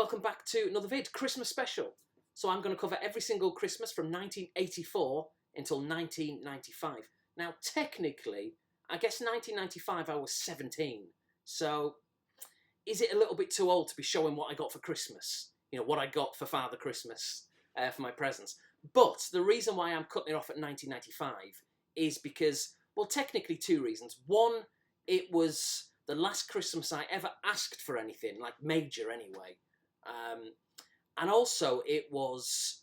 welcome back to another vid, Christmas special. So I'm going to cover every single Christmas from 1984 until 1995. Now technically, I guess 1995 I was 17, so is it a little bit too old to be showing what I got for Christmas? You know, what I got for Father Christmas for my presents. But the reason why I'm cutting it off at 1995 is because, well, technically two reasons. One, it was the last Christmas I ever asked for anything, like major anyway. And also it was,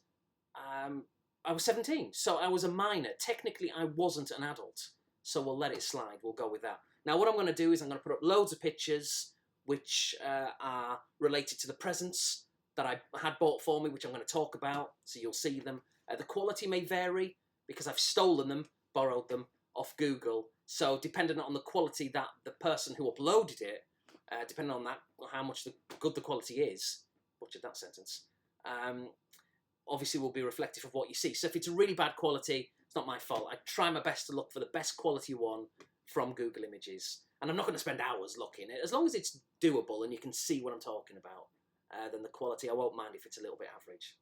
I was 17, so I was a minor. Technically I wasn't an adult, so we'll let it slide, we'll go with that. Now what I'm going to do is I'm going to put up loads of pictures which are related to the presents that I had bought for me, which I'm going to talk about, so you'll see them. The quality may vary, because I've stolen them, borrowed them, off Google, so depending on the quality that the person who uploaded it, depending on that, how much good the quality is, butchered that sentence, obviously will be reflective of what you see. So if it's a really bad quality, it's not my fault. I try my best to look for the best quality one from Google Images. And I'm not going to spend hours looking. As long as it's doable and you can see what I'm talking about, then the quality, I won't mind if it's a little bit average.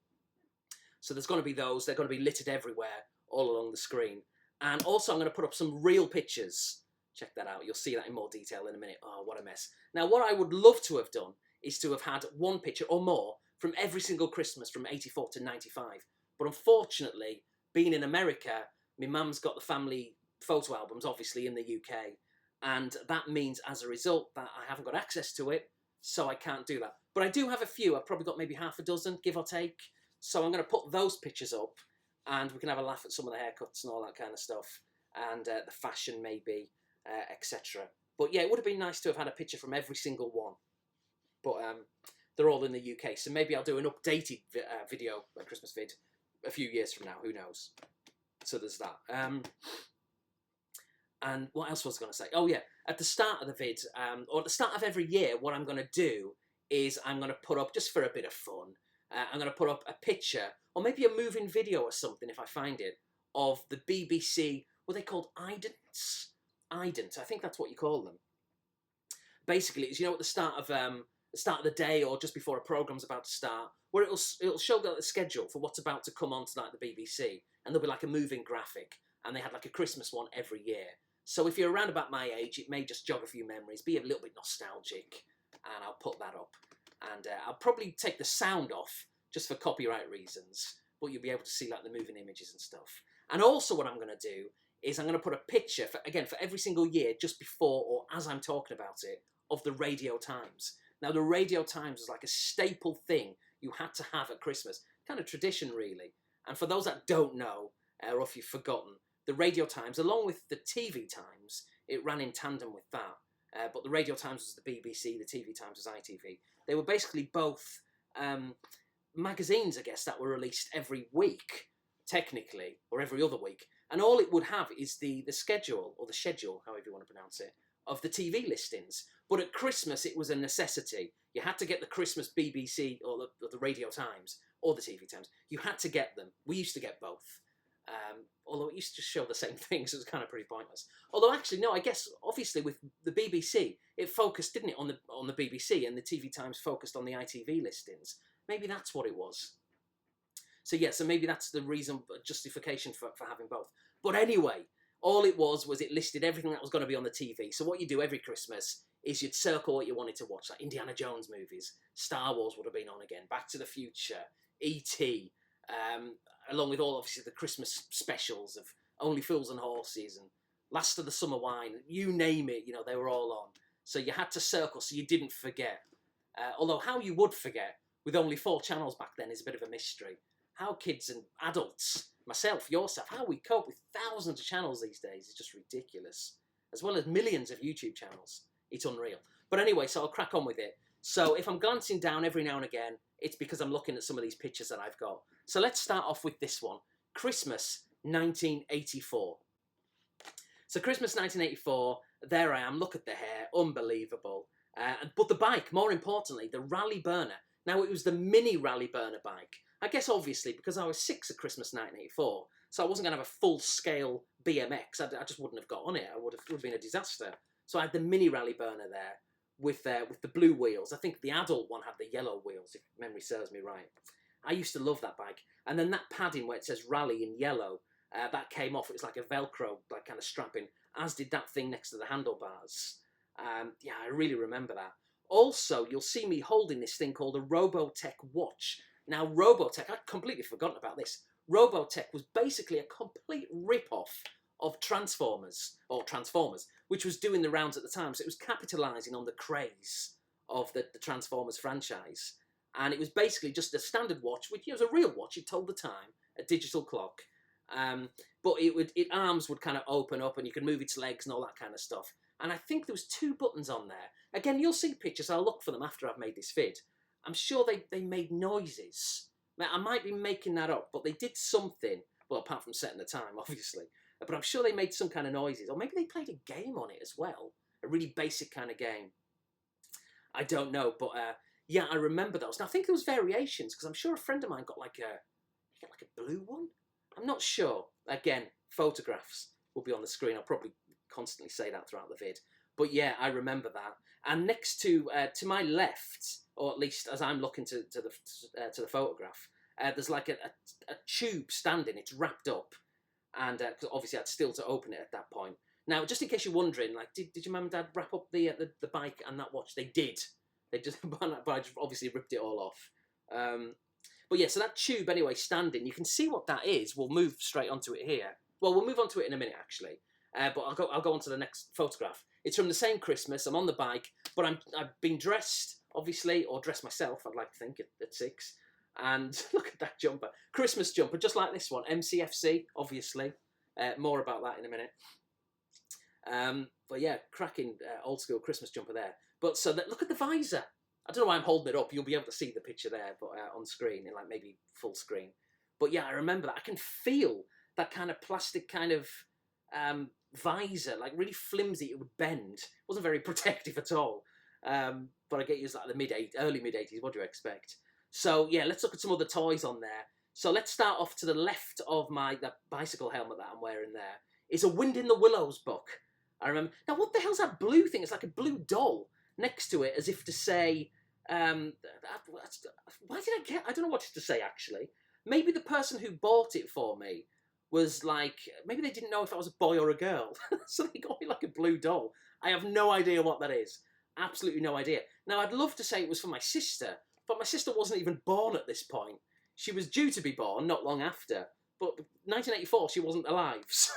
So there's going to be those. They're going to be littered everywhere, all along the screen. And also I'm going to put up some real pictures. Check that out. You'll see that in more detail in a minute. Oh, what a mess. Now, what I would love to have done is to have had one picture or more from every single Christmas from 84 to 95. But unfortunately, being in America, my mum's got the family photo albums, obviously, in the UK. And that means, as a result, that I haven't got access to it, so I can't do that. But I do have a few. I've probably got maybe half a dozen, give or take. So I'm going to put those pictures up, and we can have a laugh at some of the haircuts and all that kind of stuff, and the fashion maybe, etc. But yeah, it would have been nice to have had a picture from every single one. But they're all in the UK, so maybe I'll do an updated video, a Christmas vid, a few years from now, who knows. So there's that. And what else was I going to say? Oh yeah, at the start of the vid, or at the start of every year, what I'm going to do is I'm going to put up, just for a bit of fun, I'm going to put up a picture, or maybe a moving video or something if I find it, of the BBC, what are they called, idents? Ident, I think that's what you call them. Basically, it's, you know, at the start of the day or just before a programme's about to start, where it'll show the schedule for what's about to come onto like the BBC, and there'll be like a moving graphic, and they had like a Christmas one every year. So if you're around about my age, it may just jog a few memories, be a little bit nostalgic, and I'll put that up. And I'll probably take the sound off, just for copyright reasons, but you'll be able to see like the moving images and stuff. And also what I'm going to do is I'm going to put a picture, for every single year, just before or as I'm talking about it, of the Radio Times. Now, the Radio Times was like a staple thing you had to have at Christmas. Kind of tradition, really. And for those that don't know, or if you've forgotten, the Radio Times, along with the TV Times, it ran in tandem with that. But the Radio Times was the BBC, the TV Times was ITV. They were basically both magazines, I guess, that were released every week, technically, or every other week. And all it would have is the schedule, or the schedule, however you want to pronounce it, of the TV listings. But at Christmas, it was a necessity. You had to get the Christmas BBC, or the Radio Times, or the TV Times. You had to get them. We used to get both. Although it used to show the same thing, so it was kind of pretty pointless. Although actually, no, I guess obviously with the BBC, it focused, didn't it, on the BBC, and the TV Times focused on the ITV listings. Maybe that's what it was. So yeah, so maybe that's the reason, justification for having both. But anyway, all it was it listed everything that was going to be on the TV. So what you do every Christmas is you'd circle what you wanted to watch, like Indiana Jones movies, Star Wars would have been on again, Back to the Future, E.T., along with all, obviously, the Christmas specials of Only Fools and Horses and Last of the Summer Wine, you name it, you know, they were all on. So you had to circle so you didn't forget. Although how you would forget, with only 4 channels back then, is a bit of a mystery. How kids and adults, myself, yourself, how we cope with thousands of channels these days is just ridiculous. As well as millions of YouTube channels. It's unreal. But anyway, so I'll crack on with it. So if I'm glancing down every now and again, it's because I'm looking at some of these pictures that I've got. So let's start off with this one. Christmas 1984. So Christmas 1984, there I am, look at the hair, unbelievable. But the bike, more importantly, the rally burner. Now it was the mini rally burner bike. I guess obviously because I was 6 at Christmas 1984, so I wasn't going to have a full-scale BMX. I just wouldn't have got on it. It would have been a disaster. So I had the mini rally burner there, with the blue wheels. I think the adult one had the yellow wheels, if memory serves me right. I used to love that bike. And then that padding where it says Rally in yellow, that came off. It was like a Velcro, like kind of strapping, as did that thing next to the handlebars. Yeah, I really remember that. Also, you'll see me holding this thing called a Robotech watch. Now, Robotech, I'd completely forgotten about this. Robotech was basically a complete rip-off of Transformers, which was doing the rounds at the time. So it was capitalising on the craze of the Transformers franchise. And it was basically just a standard watch, which was a real watch. It told the time, a digital clock. But its arms would kind of open up and you could move its legs and all that kind of stuff. And I think there was 2 buttons on there. Again, you'll see pictures. I'll look for them after I've made this vid. I'm sure they made noises. I might be making that up, but they did something. Well, apart from setting the time, obviously. But I'm sure they made some kind of noises. Or maybe they played a game on it as well. A really basic kind of game. I don't know, but yeah, I remember those. Now, I think there was variations, because I'm sure a friend of mine got like a blue one. I'm not sure. Again, photographs will be on the screen. I'll probably constantly say that throughout the vid. But yeah, I remember that. And next to my left, or at least as I'm looking to the photograph, there's like a tube standing. It's wrapped up, and cause obviously I'd still to open it at that point. Now, just in case you're wondering, like, did your mum and dad wrap up the bike and that watch? They did. They just, but I just obviously ripped it all off. But yeah, so that tube anyway, standing. You can see what that is. We'll move straight onto it here. Well, we'll move on to it in a minute actually. But I'll go on to the next photograph. It's from the same Christmas. I'm on the bike, but I've been dressed, obviously, or dressed myself, I'd like to think, at 6. And look at that jumper. Christmas jumper, just like this one. MCFC, obviously. More about that in a minute. But yeah, cracking old school Christmas jumper there. But so look at the visor. I don't know why I'm holding it up. You'll be able to see the picture there, but on screen, in like maybe full screen. But yeah, I remember that. I can feel that kind of plastic kind of visor, like really flimsy. It would bend. It wasn't very protective at all. But I get used like the early mid 80s. What do you expect? So yeah, let's look at some other toys on there. So let's start off to the left of the bicycle helmet that I'm wearing there. It's a Wind in the Willows book. I remember. Now, what the hell's that blue thing? It's like a blue doll next to it, as if to say, why did I get? I don't know what to say actually. Maybe the person who bought it for me was like, maybe they didn't know if I was a boy or a girl, so they got me like a blue doll. I have no idea what that is. Absolutely no idea. Now, I'd love to say it was for my sister, but my sister wasn't even born at this point. She was due to be born not long after, but 1984, she wasn't alive, so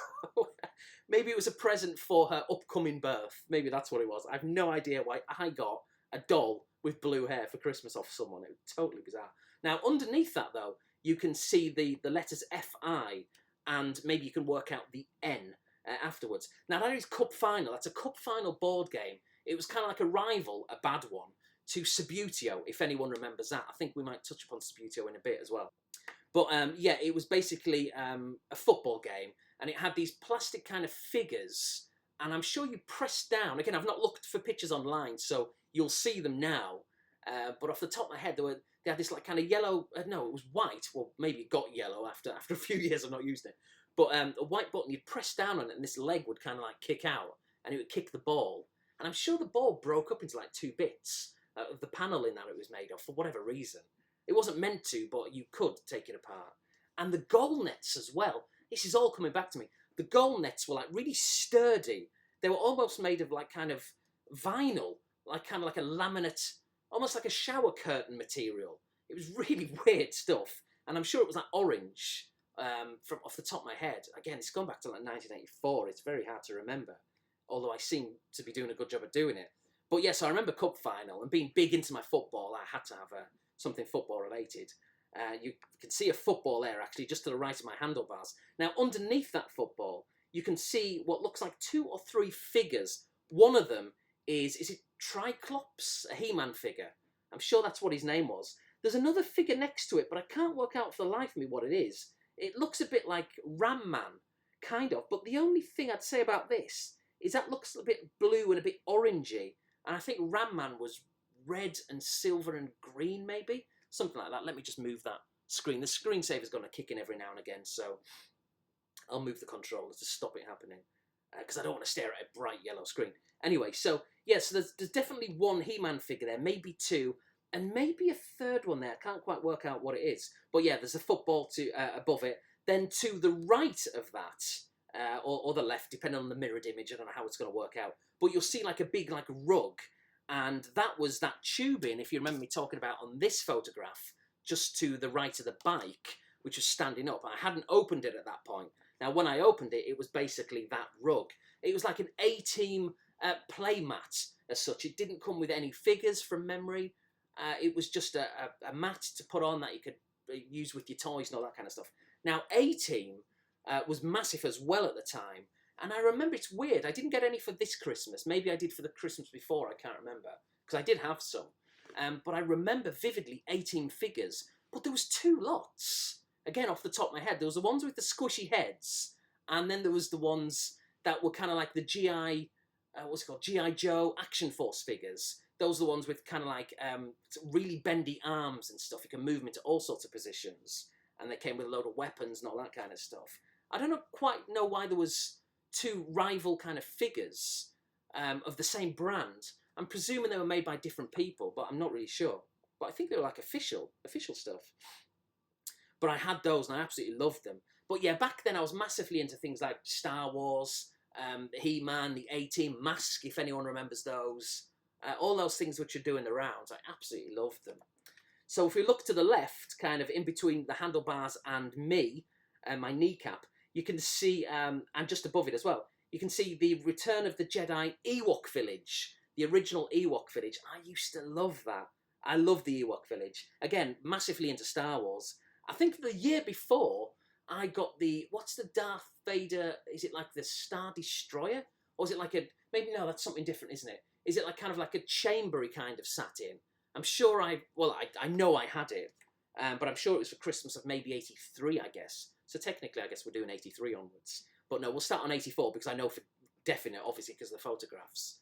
maybe it was a present for her upcoming birth. Maybe that's what it was. I have no idea why I got a doll with blue hair for Christmas off someone. It was totally bizarre. Now, underneath that, though, you can see the letters FI, and maybe you can work out the N afterwards. Now, that is Cup Final. That's a Cup Final board game. It was kind of like a rival, a bad one, to Subutio, if anyone remembers that. I think we might touch upon Subutio in a bit as well. But yeah, it was basically a football game, and it had these plastic kind of figures, and I'm sure you press down. Again, I've not looked for pictures online, so you'll see them now. But off the top of my head, they had this like kind of yellow. No, it was white. Well, maybe it got yellow after a few years of not using it. But a white button, you'd press down on it, and this leg would kind of like kick out, and it would kick the ball. And I'm sure the ball broke up into like 2 bits of the paneling that it was made of for whatever reason. It wasn't meant to, but you could take it apart. And the goal nets as well. This is all coming back to me. The goal nets were like really sturdy. They were almost made of like kind of vinyl, like kind of like a laminate, almost like a shower curtain material. It was really weird stuff. And I'm sure it was like orange from off the top of my head. Again, it's gone back to like 1984. It's very hard to remember, although I seem to be doing a good job of doing it. But yes, I remember Cup Final, and being big into my football, I had to have something football related. You can see a football there actually just to the right of my handlebars. Now underneath that football you can see what looks like 2 or 3 figures. One of them is it Triclops, a He-Man figure? I'm sure that's what his name was. There's another figure next to it, but I can't work out for the life of me what it is. It looks a bit like Ram Man, kind of, but the only thing I'd say about this is that looks a bit blue and a bit orangey, and I think Ram Man was red and silver and green, maybe? Something like that. Let me just move that screen. The screensaver's going to kick in every now and again, so I'll move the controller to stop it happening, because I don't want to stare at a bright yellow screen. Anyway, so Yeah, so there's definitely one He-Man figure there, maybe two, and maybe a third one there. I can't quite work out what it is. But yeah, there's a football to above it. Then to the right of that, or the left, depending on the mirrored image, I don't know how it's going to work out. But you'll see like a big like rug, and that was that tubing, if you remember me talking about on this photograph, just to the right of the bike, which was standing up. I hadn't opened it at that point. Now, when I opened it, it was basically that rug. It was like an A-team play mat as such. It didn't come with any figures from memory. It was just a mat to put on that you could use with your toys and all that kind of stuff. Now, A-team was massive as well at the time. And I remember, it's weird, I didn't get any for this Christmas. Maybe I did for the Christmas before, I can't remember. Because I did have some. But I remember vividly A-team figures. But there was two lots. Again, off the top of my head, there was the ones with the squishy heads. And then there was the ones that were kind of like the G.I. What's it called? G.I. Joe Action Force figures. Those are the ones with kind of like really bendy arms and stuff. You can move them into all sorts of positions. And they came with a load of weapons and all that kind of stuff. I don't quite know why there was two rival kind of figures of the same brand. I'm presuming they were made by different people, but I'm not really sure. But I think they were like official stuff. But I had those and I absolutely loved them. But yeah, back then I was massively into things like Star Wars, He-Man, the A-Team, Mask, if anyone remembers those. All those things which are doing the rounds, I absolutely loved them. So if we look to the left, kind of in between the handlebars and me, my kneecap, you can see, and just above it as well, you can see the Return of the Jedi Ewok Village, the original Ewok Village. I used to love that. I love the Ewok Village. Again, massively into Star Wars. I think the year before, I got the, what's the Darth Vader, is it like the Star Destroyer? Or is it like a, maybe no, that's something different, isn't it? Is it like kind of like a chambery kind of sat in? I'm sure I know I had it, but I'm sure it was for Christmas of maybe 83, I guess. So technically, I guess we're doing 83 onwards. But no, we'll start on 84 because I know for definite, obviously, because of the photographs.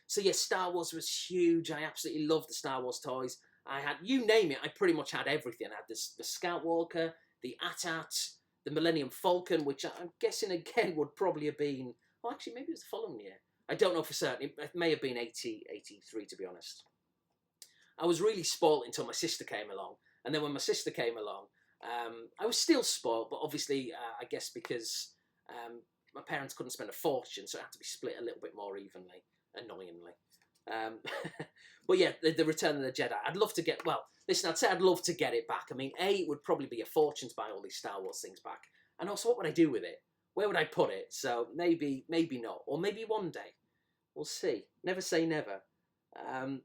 So yeah, Star Wars was huge. I absolutely loved the Star Wars toys. I had, you name it, I pretty much had everything. I had the Scout Walker, the AT-AT, the Millennium Falcon, which I'm guessing again would probably have been, well, actually, maybe it was the following year. I don't know for certain. It may have been 83, to be honest. I was really spoilt until my sister came along. And then when my sister came along, I was still spoilt, but obviously, I guess because my parents couldn't spend a fortune, so it had to be split a little bit more evenly, annoyingly. But yeah, the Return of the Jedi. I'd love to get, well, listen, I'd say I'd love to get it back. I mean, A, it would probably be a fortune to buy all these Star Wars things back. And also, what would I do with it? Where would I put it? So maybe not. Or maybe one day. We'll see. Never say never.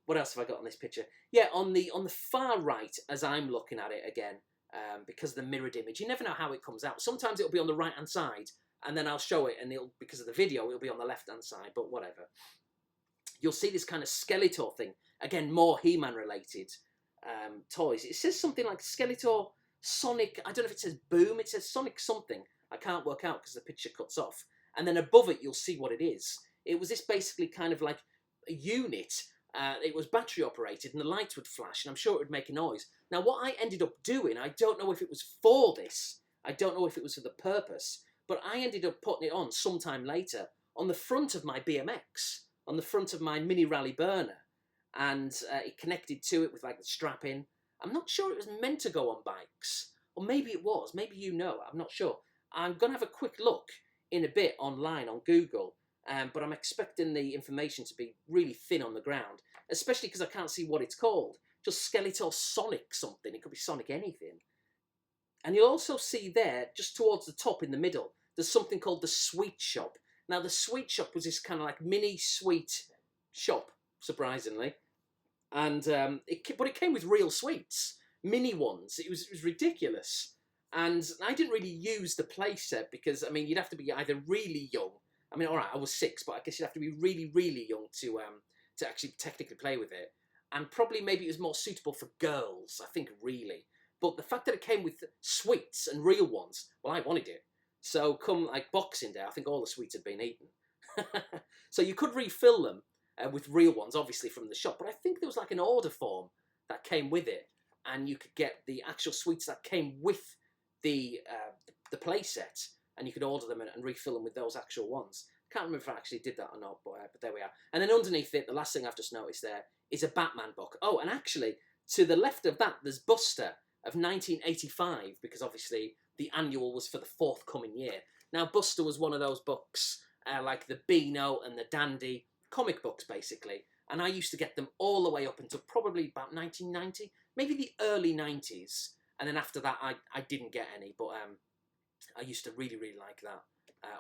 What else have I got on this picture? Yeah, on the far right, as I'm looking at it again, because of the mirrored image, you never know how it comes out. Sometimes it'll be on the right-hand side, and then I'll show it, and it'll, because of the video, it'll be on the left-hand side, but whatever. You'll see this kind of Skeletor thing. Again, more He-Man related toys. It says something like Skeletor Sonic, I don't know if it says Boom, it says Sonic something. I can't work out because the picture cuts off. And then above it, you'll see what it is. It was this basically kind of like a unit. It was battery operated and the lights would flash and I'm sure it would make a noise. Now what I ended up doing, I don't know if it was for this, I don't know if it was for the purpose, but I ended up putting it on sometime later on the front of my BMX, on the front of my mini rally burner, and it connected to it with like the strap in. I'm not sure it was meant to go on bikes, or maybe it was, maybe you know, I'm not sure. I'm going to have a quick look in a bit online on Google, but I'm expecting the information to be really thin on the ground, especially because I can't see what it's called. Just Skeletor Sonic something. It could be Sonic anything. And you'll also see there, just towards the top in the middle, there's something called the Sweet Shop. Now, the Sweet Shop was this kind of like mini sweet shop, surprisingly. And but it came with real sweets, mini ones. It was ridiculous. And I didn't really use the playset because, I mean, you'd have to be either really young. I mean, all right, I was 6, but I guess you'd have to be really, really young to actually technically play with it. And probably maybe it was more suitable for girls, I think, really. But the fact that it came with sweets and real ones, well, I wanted it. So come like Boxing Day, I think all the sweets had been eaten. So you could refill them with real ones, obviously, from the shop. But I think there was like an order form that came with it. And you could get the actual sweets that came with the play set. And you could order them and refill them with those actual ones. Can't remember if I actually did that or not, but there we are. And then underneath it, the last thing I've just noticed there is a Batman book. Oh, and actually, to the left of that, there's Buster of 1985, because obviously the annual was for the forthcoming year. Now, Buster was one of those books, like the Beano and the Dandy comic books, basically. And I used to get them all the way up until probably about 1990, maybe the early 90s. And then after that, I didn't get any, but I used to really, really like that.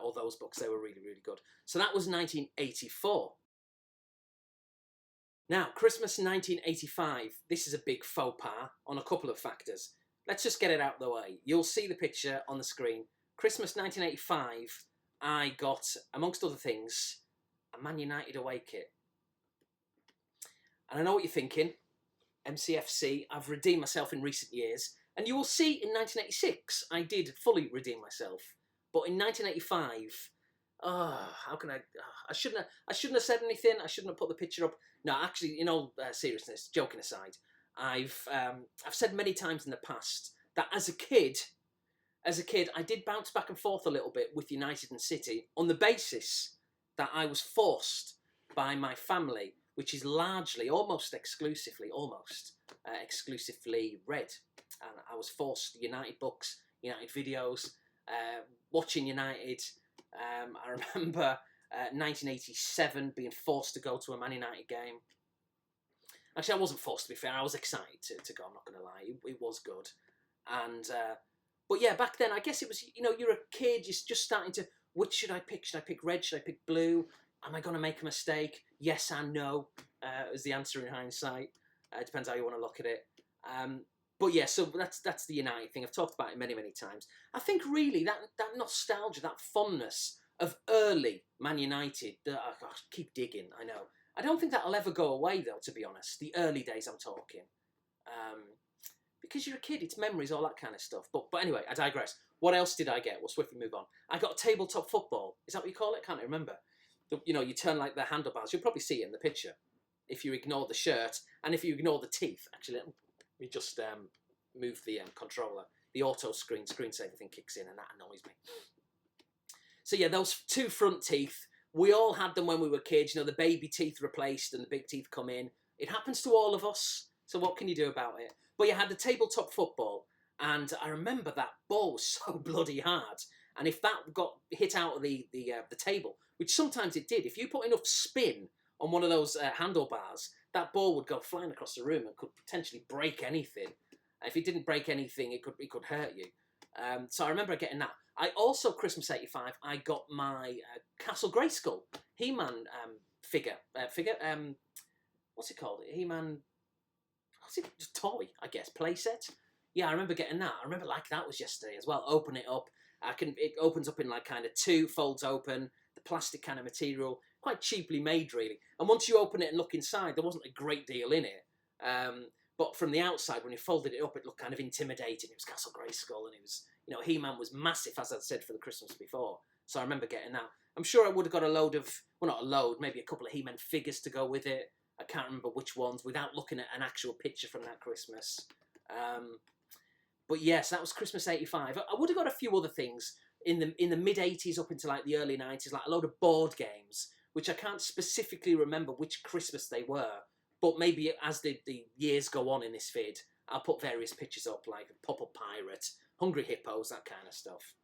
All those books, they were really, really good. So that was 1984. Now, Christmas 1985, this is a big faux pas on a couple of factors. Let's just get it out of the way. You'll see the picture on the screen. Christmas 1985, I got, amongst other things, a Man United away kit. And I know what you're thinking. MCFC, I've redeemed myself in recent years. And you will see in 1986, I did fully redeem myself. But in 1985, how can I shouldn't have said anything. I shouldn't have put the picture up. No, actually, in all seriousness, joking aside, I've said many times in the past that as a kid, I did bounce back and forth a little bit with United and City on the basis that I was forced by my family, which is largely, almost exclusively red. And I was forced United books, United videos, watching United. I remember 1987 being forced to go to a Man United game. Actually, I wasn't forced, to be fair. I was excited to go, I'm not going to lie. It was good. And but yeah, back then, I guess it was, you're a kid, you're just starting to, which should I pick? Should I pick red? Should I pick blue? Am I going to make a mistake? Yes and no is the answer in hindsight. It depends how you want to look at it. But yeah, so that's the United thing. I've talked about it many, many times. I think really that nostalgia, that fondness of early Man United, I keep digging, I know. I don't think that'll ever go away, though, to be honest. The early days I'm talking. Because you're a kid, it's memories, all that kind of stuff. But anyway, I digress. What else did I get? We'll swiftly move on. I got tabletop football. Is that what you call it? I can't remember. You turn like the handlebars. You'll probably see it in the picture. If you ignore the shirt, and if you ignore the teeth. Actually, let me just move the controller. The auto screensaver thing kicks in, and that annoys me. So yeah, those two front teeth, we all had them when we were kids. The baby teeth replaced and the big teeth come in. It happens to all of us. So what can you do about it? But you had the tabletop football, and I remember that ball was so bloody hard. And if that got hit out of the table, which sometimes it did, if you put enough spin on one of those handlebars, that ball would go flying across the room and could potentially break anything. If it didn't break anything, it could hurt you. So I remember getting that. I also, Christmas 85, I got my Castle Grayskull He-Man figure. What's it called? He-Man... What's it? Just toy, I guess. Playset. Yeah, I remember getting that. I remember like that was yesterday as well. Open it up. It opens up in like kind of two, folds open. The plastic kind of material. Quite cheaply made, really. And once you open it and look inside, there wasn't a great deal in it. But from the outside, when you folded it up, it looked kind of intimidating. It was Castle Grayskull, and it was, He-Man was massive, as I said, for the Christmas before. So I remember getting that. I'm sure I would have got a load of, well, not a load, maybe a couple of He-Man figures to go with it. I can't remember which ones without looking at an actual picture from that Christmas. But yes, that was Christmas 85. I would have got a few other things in the mid-80s up into like the early 90s, like a load of board games, which I can't specifically remember which Christmas they were. But maybe as the years go on in this vid, I'll put various pictures up, like Pop-Up Pirate, Hungry Hippos, that kind of stuff.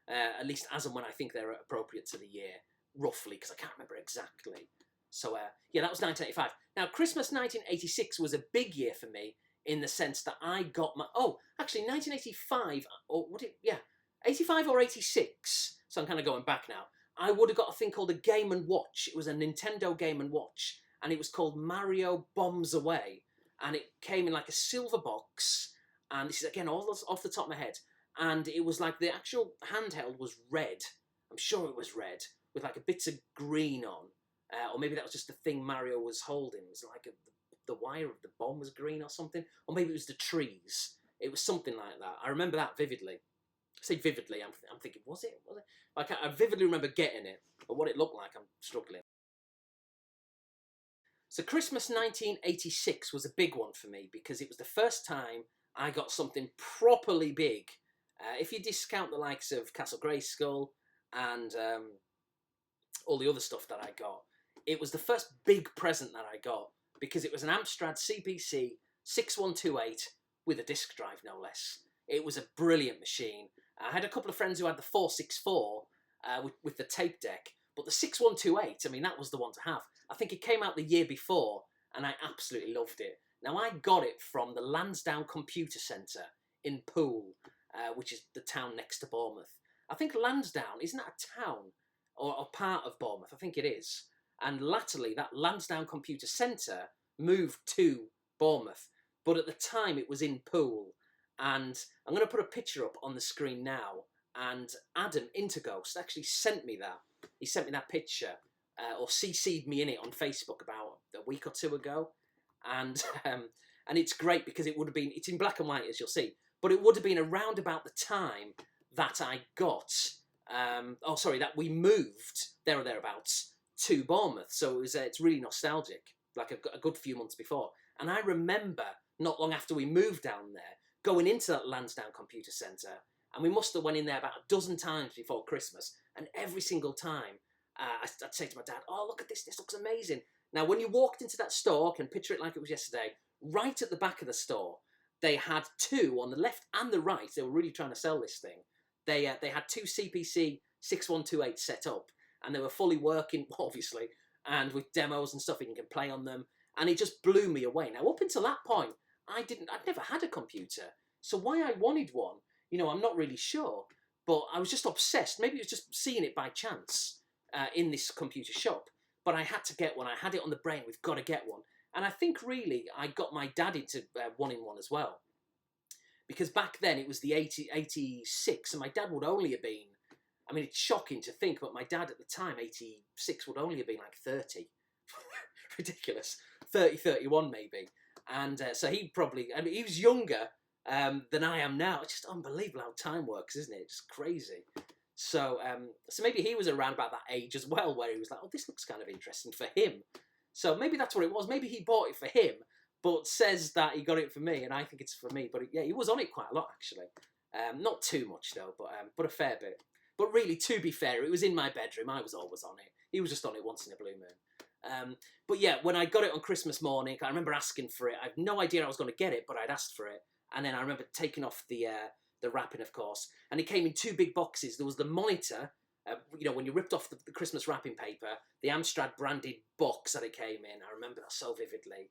At least as and when I think they're appropriate to the year, roughly, because I can't remember exactly. So, yeah, that was 1985. Now, Christmas 1986 was a big year for me in the sense that I got my... Oh, actually, 1985, or what it... Yeah, 85 or 86, so I'm kind of going back now. I would have got a thing called a Game & Watch. It was a Nintendo Game & Watch, and it was called Mario Bombs Away. And it came in like a silver box, and this is, again, all off the top of my head. And it was like the actual handheld was red. I'm sure it was red, with like a bits of green on. Or maybe that was just the thing Mario was holding. It was like the wire of the bomb was green or something. Or maybe it was the trees. It was something like that. I remember that vividly. I say vividly, I'm thinking, was it? Like, I vividly remember getting it, but what it looked like, I'm struggling. So Christmas 1986 was a big one for me because it was the first time I got something properly big. If you discount the likes of Castle Grayskull and all the other stuff that I got. It was the first big present that I got because it was an Amstrad CPC 6128 with a disk drive, no less. It was a brilliant machine. I had a couple of friends who had the 464 with the tape deck, but the 6128, I mean, that was the one to have. I think it came out the year before, and I absolutely loved it. Now, I got it from the Lansdowne Computer Centre in Poole, which is the town next to Bournemouth. I think Lansdowne, isn't that a town or part of Bournemouth? I think it is. And latterly, that Lansdowne Computer Centre moved to Bournemouth, but at the time it was in Poole. And I'm going to put a picture up on the screen now. And Adam Interghost actually sent me that. He sent me that picture, or CC'd me in it on Facebook about a week or two ago. And it's great because it would have been, it's in black and white as you'll see, but it would have been around about the time that I got, that we moved there or thereabouts to Bournemouth. So it was, it's really nostalgic, like a good few months before. And I remember not long after we moved down there, going into that Lansdowne Computer Centre, and we must have went in there about a dozen times before Christmas, and every single time I'd say to my dad, "Oh, look at this looks amazing." Now, when you walked into that store, I can picture it like it was yesterday, right at the back of the store, they had two on the left and the right. They were really trying to sell this thing. They had two CPC 6128 set up, and they were fully working, obviously, and with demos and stuff, and you can play on them. And it just blew me away. Now, up until that point, I'd never had a computer. So why I wanted one, I'm not really sure. But I was just obsessed. Maybe it was just seeing it by chance in this computer shop. But I had to get one. I had it on the brain. We've got to get one. And I think really I got my dad into wanting one as well. Because back then it was the 86, and my dad would only have been, I mean, it's shocking to think, but my dad at the time, 86, would only have been like 30. Ridiculous. 30, 31 maybe. And so he probably, I mean, he was younger than I am now. It's just unbelievable how time works, isn't it? It's crazy. So maybe he was around about that age as well, where he was like, oh, this looks kind of interesting for him. So maybe that's what it was. Maybe he bought it for him, but says that he got it for me, and I think it's for me. But yeah, he was on it quite a lot, actually. Not too much, though, but a fair bit. But really, to be fair, it was in my bedroom. I was always on it. He was just on it once in a blue moon. But yeah, when I got it on Christmas morning, I remember asking for it. I had no idea I was going to get it, but I'd asked for it. And then I remember taking off the wrapping, of course. And it came in two big boxes. There was the monitor, when you ripped off the Christmas wrapping paper, the Amstrad branded box that it came in. I remember that so vividly.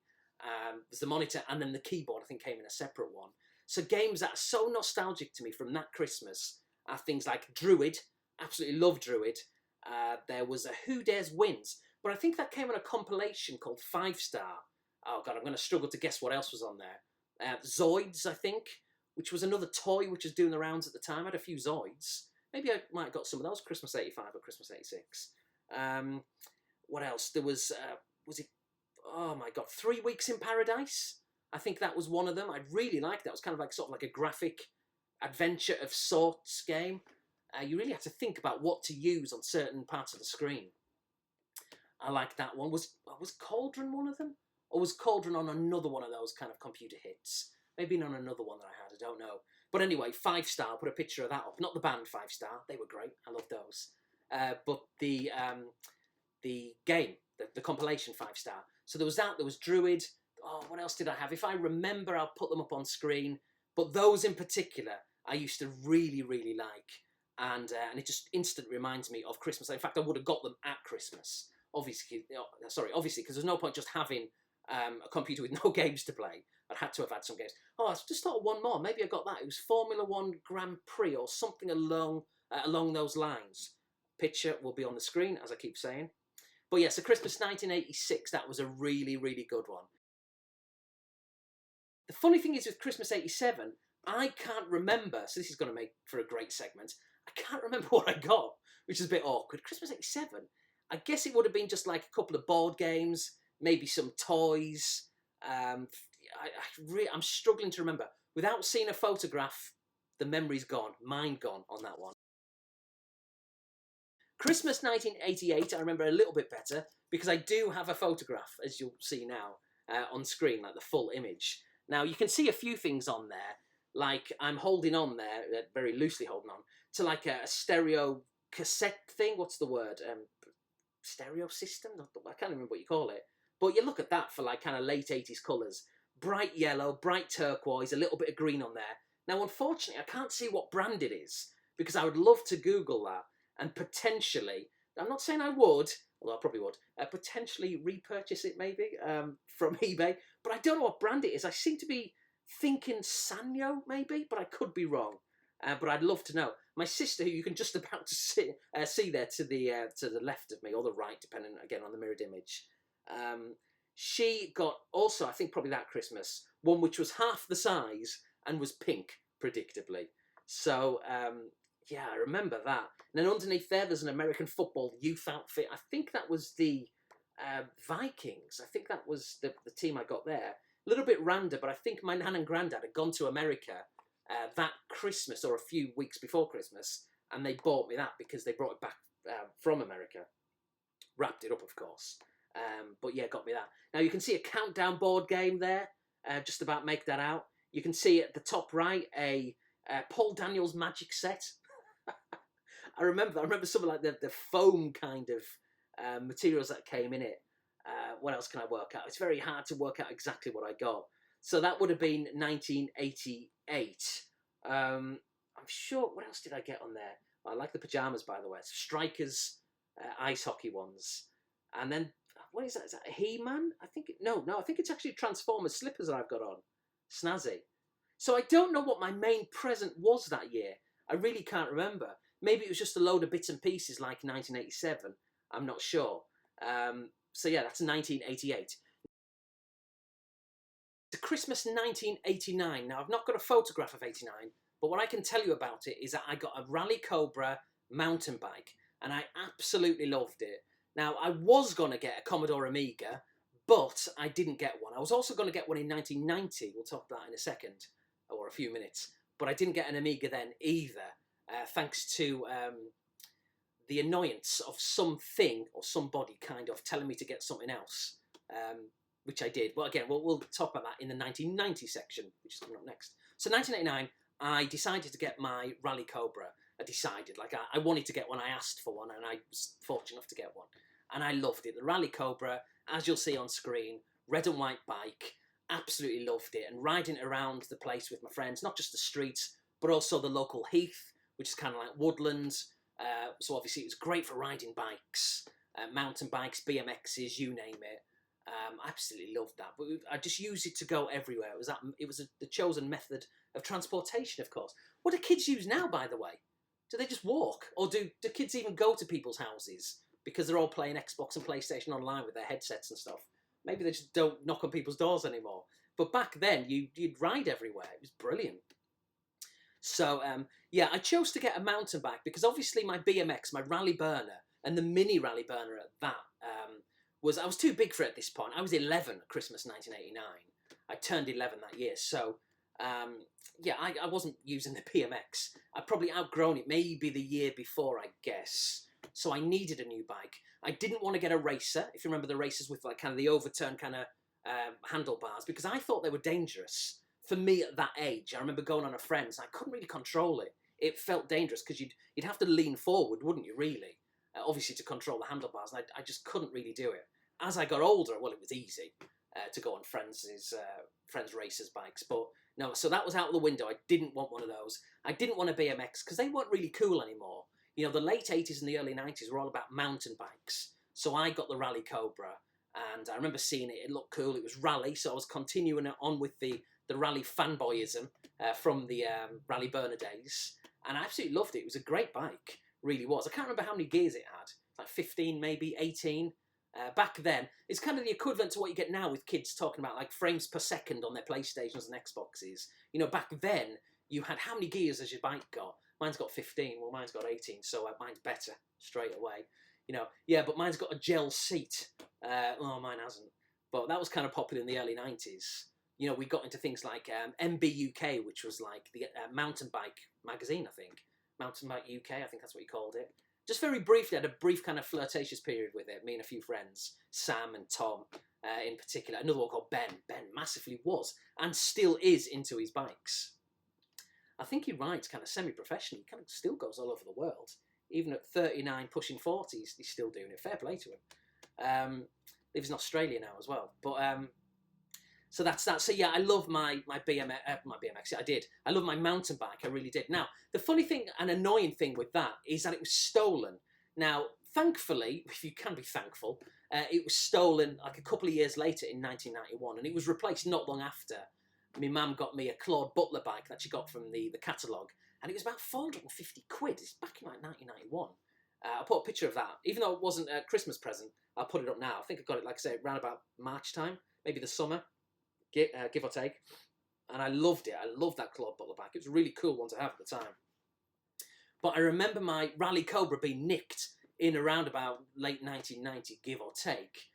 There's the monitor, and then the keyboard, I think, came in a separate one. So games that are so nostalgic to me from that Christmas are things like Druid. Absolutely love Druid. There was a Who Dares Wins, but I think that came on a compilation called 5 Star. Oh God, I'm going to struggle to guess what else was on there. Zoids, I think, which was another toy which was doing the rounds at the time. I had a few Zoids. Maybe I might have got some of those Christmas 85 or Christmas 86. What else? There was it? Oh my God, 3 Weeks in Paradise. I think that was one of them. I really liked that. It was kind of like a graphic adventure of sorts game. You really had to think about what to use on certain parts of the screen. I liked that one. Was Cauldron one of them? Or was Cauldron on another one of those kind of computer hits? Maybe on another one that I had, I don't know. But anyway, 5 Star, I'll put a picture of that up. Not the band 5 Star, they were great, I loved those. But the game, the compilation 5 Star. So there was that, there was Druid. Oh, what else did I have? If I remember, I'll put them up on screen. But those in particular, I used to really, really like. And it just instantly reminds me of Christmas. In fact, I would have got them at Christmas. Obviously, because there's no point just having a computer with no games to play. I had to have had some games. Oh, I just thought of one more. Maybe I got that. It was Formula One Grand Prix or something along those lines. Picture will be on the screen, as I keep saying. But yeah, so Christmas 1986, that was a really, really good one. The funny thing is with Christmas 87, I can't remember, so this is going to make for a great segment, I can't remember what I got, which is a bit awkward. Christmas 87, I guess it would have been just like a couple of board games, maybe some toys. I'm struggling to remember. Without seeing a photograph, the memory's gone, mind gone on that one. Christmas 1988, I remember a little bit better because I do have a photograph, as you'll see now, on screen, like the full image. Now, you can see a few things on there, like I'm holding on there, very loosely holding on, to like a stereo cassette thing. What's the word? stereo system. I can't remember what you call it. But you look at that for like kind of late 80s colours. Bright yellow, bright turquoise, a little bit of green on there. Now, unfortunately, I can't see what brand it is because I would love to Google that and potentially, I'm not saying I would, although I probably would, potentially repurchase it maybe from eBay. But I don't know what brand it is. I seem to be thinking Sanyo maybe, but I could be wrong. But I'd love to know. My sister, who you can just about to see there to the left of me, or the right, depending again on the mirrored image, she got also, I think probably that Christmas, one which was half the size and was pink, predictably. So yeah, I remember that. And then underneath there's an American football youth outfit. I think that was the Vikings. I think that was the team I got there. A little bit random, but I think my nan and granddad had gone to America that Christmas or a few weeks before Christmas, and they bought me that because they brought it back from America. Wrapped it up, of course. But yeah, got me that. Now you can see a countdown board game there. Just about make that out. You can see at the top right a Paul Daniels magic set. I remember something like the foam kind of materials that came in it. What else can I work out? It's very hard to work out exactly what I got. So that would have been 1988. I'm sure, what else did I get on there? I like the pyjamas, by the way. Strikers, ice hockey ones. And then, what is that? Is that a He-Man? I think, no, I think it's actually Transformers slippers that I've got on. Snazzy. So I don't know what my main present was that year. I really can't remember. Maybe it was just a load of bits and pieces like 1987. I'm not sure. So yeah, that's 1988. To Christmas 1989. Now, I've not got a photograph of 89, but what I can tell you about it is that I got a Rally Cobra mountain bike, and I absolutely loved it. Now, I was going to get a Commodore Amiga, but I didn't get one. I was also going to get one in 1990. We'll talk about that in a second, or a few minutes. But I didn't get an Amiga then either, thanks to the annoyance of something or somebody kind of telling me to get something else, which I did. Well, again, we'll talk about that in the 1990 section, which is coming up next. So 1989, I decided to get my Rally Cobra. I decided, like, I wanted to get one. I asked for one, and I was fortunate enough to get one. And I loved it. The Rally Cobra, as you'll see on screen, red and white bike, absolutely loved it. And riding it around the place with my friends, not just the streets, but also the local heath, which is kind of like woodlands. So obviously it was great for riding bikes, mountain bikes, BMXs, you name it. I absolutely loved that. But I just used it to go everywhere. It was the chosen method of transportation, of course. What do kids use now, by the way? Do they just walk? Or do kids even go to people's houses because they're all playing Xbox and PlayStation online with their headsets and stuff? Maybe they just don't knock on people's doors anymore. But back then, you'd ride everywhere. It was brilliant. So, yeah, I chose to get a mountain bike because obviously my BMX, my Rally Burner, and the mini Rally Burner at that, I was too big for it at this point. I was 11 at Christmas 1989. I turned 11 that year. So, yeah, I wasn't using the BMX. I'd probably outgrown it maybe the year before, I guess. So I needed a new bike. I didn't want to get a racer, if you remember the racers with like kind of the overturned kind of handlebars, because I thought they were dangerous. For me at that age, I remember going on a friend's, and I couldn't really control it. It felt dangerous because you'd have to lean forward, wouldn't you, really? Obviously to control the handlebars, and I just couldn't really do it. As I got older, well, it was easy to go on friends' racers' bikes, but no, so that was out of the window. I didn't want one of those. I didn't want a BMX because they weren't really cool anymore. You know, the late 80s and the early 90s were all about mountain bikes. So I got the Rally Cobra, and I remember seeing it. It looked cool. It was rally, so I was continuing it on with the rally fanboyism from the Rally Burner days, and I absolutely loved it. It was a great bike, really was. I can't remember how many gears it had, like 15, maybe 18. Back then, it's kind of the equivalent to what you get now with kids talking about like frames per second on their PlayStations and Xboxes. You know, back then, you had how many gears has your bike got? Mine's got 15, well, mine's got 18, so mine's better straight away. You know, yeah, but mine's got a gel seat. Mine hasn't. But that was kind of popular in the early 90s. You know, we got into things like MB UK, which was like the mountain bike magazine, I think. Mountain Bike UK, I think that's what you called it. Just very briefly, I had a brief kind of flirtatious period with it, me and a few friends, Sam and Tom in particular. Another one called Ben. Ben massively was, and still is, into his bikes. I think he rides kind of semi-professionally. He kind of still goes all over the world. even at 39, pushing 40, he's still doing it. Fair play to him. Lives in Australia now as well. But so that's that. So yeah, I love my BMX. Yeah, I did. I love my mountain bike. I really did. Now, the funny thing and annoying thing with that is that it was stolen. Now, thankfully, if you can be thankful, it was stolen like a couple of years later in 1991, and it was replaced not long after. My mum got me a Claude Butler bike that she got from the catalogue, and it was about 450 quid. It's back in like 1991. I'll put a picture of that. Even though it wasn't a Christmas present, I'll put it up now. I think I got it, like I say, around about March time, maybe the summer, give or take. And I loved it. I loved that Claude Butler bike. It was a really cool one to have at the time. But I remember my Rally Cobra being nicked in around about late 1990, give or take,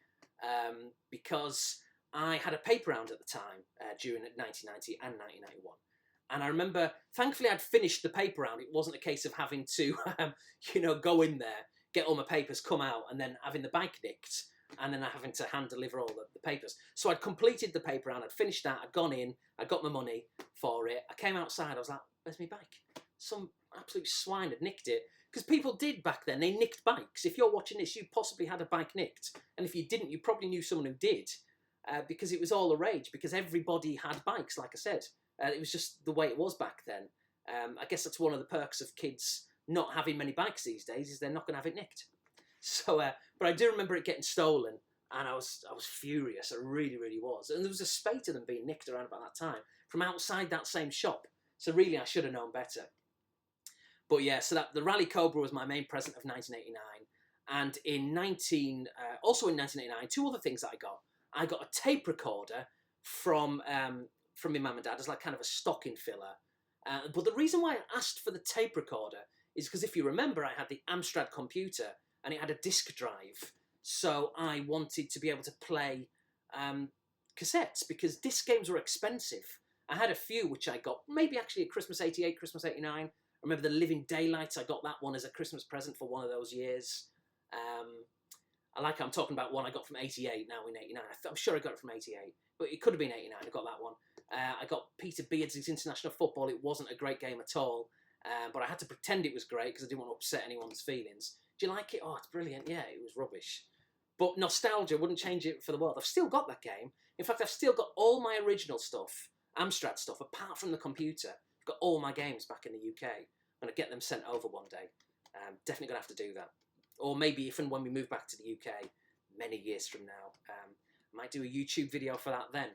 because I had a paper round at the time during 1990 and 1991. And I remember, thankfully, I'd finished the paper round. It wasn't a case of having to, go in there, get all my papers, come out, and then having the bike nicked, and then having to hand deliver all the papers. So I'd completed the paper round, I'd finished that, I'd gone in, I got my money for it. I came outside, I was like, where's my bike? Some absolute swine had nicked it. Because people did back then, they nicked bikes. If you're watching this, you possibly had a bike nicked. And if you didn't, you probably knew someone who did. Because it was all the rage, because everybody had bikes, like I said. It was just the way it was back then. I guess that's one of the perks of kids not having many bikes these days, is they're not going to have it nicked. So, but I do remember it getting stolen, and I was furious. I really, really was. And there was a spate of them being nicked around about that time from outside that same shop. So really, I should have known better. But yeah, so the Rally Cobra was my main present of 1989. And also in 1989, two other things that I got. I got a tape recorder from my mum and dad as like kind of a stocking filler. But the reason why I asked for the tape recorder is because if you remember, I had the Amstrad computer and it had a disk drive. So I wanted to be able to play cassettes because disc games were expensive. I had a few which I got maybe actually at Christmas 88, Christmas 89. I remember the Living Daylights. I got that one as a Christmas present for one of those years. I'm talking about one I got from 88, now in 89. I'm sure I got it from 88, but it could have been 89. I got that one. I got Peter Beardsley's International Football. It wasn't a great game at all, but I had to pretend it was great because I didn't want to upset anyone's feelings. Do you like it? Oh, it's brilliant. Yeah, it was rubbish. But nostalgia wouldn't change it for the world. I've still got that game. In fact, I've still got all my original stuff, Amstrad stuff, apart from the computer. I've got all my games back in the UK. I'm going to get them sent over one day. Definitely going to have to do that. Or maybe if and when we move back to the UK, many years from now, I might do a YouTube video for that then.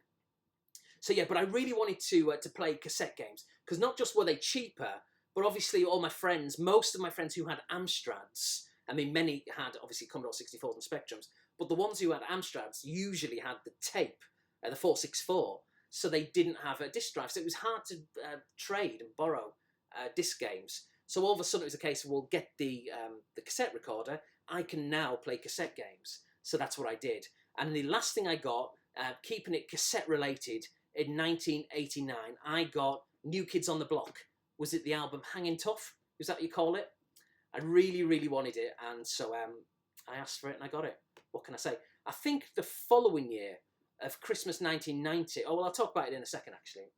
So yeah, but I really wanted to play cassette games, because not just were they cheaper, but obviously all my friends, most of my friends who had Amstrads, I mean many had obviously Commodore 64s and Spectrums, but the ones who had Amstrads usually had the tape, the 464, so they didn't have a disc drive, so it was hard to trade and borrow disc games. So all of a sudden it was a case of, we'll get the cassette recorder, I can now play cassette games. So that's what I did. And the last thing I got, keeping it cassette related, in 1989, I got New Kids on the Block. Was it the album Hangin' Tough? Is that what you call it? I really, really wanted it, and so I asked for it and I got it. What can I say? I think the following year of Christmas 1990, oh well, I'll talk about it in a second actually.